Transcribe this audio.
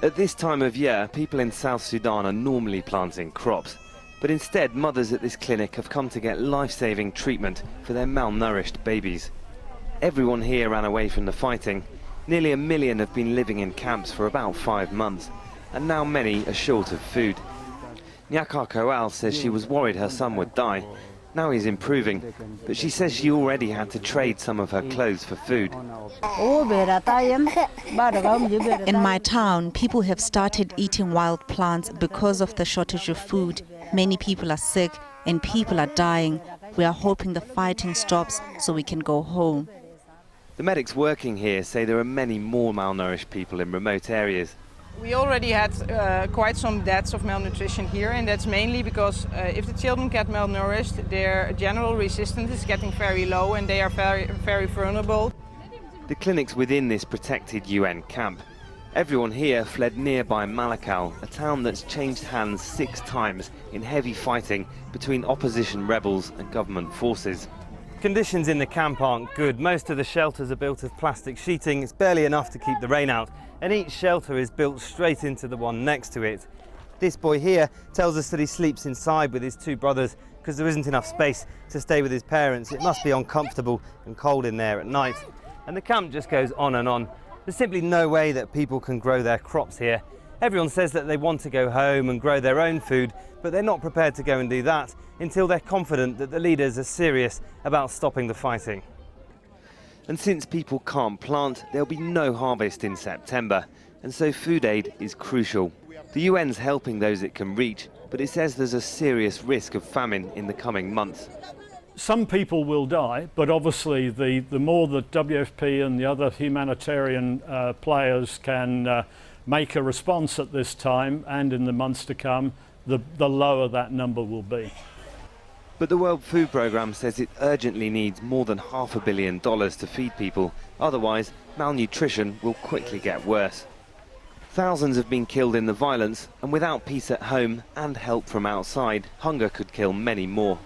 At this time of year, people in South Sudan are normally planting crops. But instead, mothers at this clinic have come to get life-saving treatment for their malnourished babies. Everyone here ran away from the fighting. Nearly 1 million have been living in camps for about 5 months, and now many are short of food. Tuesday.Al says she was worried her son would die. Now he's improving, but she says she already had to trade some of her clothes for food. In my town, people have started eating wild plants because of the shortage of food. Many people are sick and people are dying. We are hoping the fighting stops so we can go home. The medics working here say there are many more malnourished people in remote areas. We already had quite some deaths of malnutrition here, and that's mainly because if the children get malnourished, their general resistance is getting very low and they are very vulnerable. The clinic's within this protected UN camp. Everyone here fled nearby Malakal, a town that's changed hands 6 times in heavy fighting between opposition rebels and government forces. Conditions in the camp aren't good. Most of the shelters are built of plastic sheeting. It's barely enough to keep the rain out, and each shelter is built straight into the one next to it. This boy here tells us that he sleeps inside with his 2 brothers because there isn't enough space to stay with his parents. It must be uncomfortable and cold in there at night. And the camp just goes on and on. There's simply no way that people can grow their crops here. Everyone says that they want to go home and grow their own food, but they're not prepared to go and do that until they're confident that the leaders are serious about stopping the fighting. And since people can't plant, there'll be no harvest in September, and so food aid is crucial. The UN's helping those it can reach, but it says there's a serious risk of famine in the coming months. Some people will die, but obviously the more that WFP and the other humanitarian players can make a response at this time and in the months to come, the lower that number will be. But the World Food Programme says it urgently needs more than $500 million to feed people. Otherwise, malnutrition will quickly get worse. Thousands have been killed in the violence, and without peace at home and help from outside, hunger could kill many more.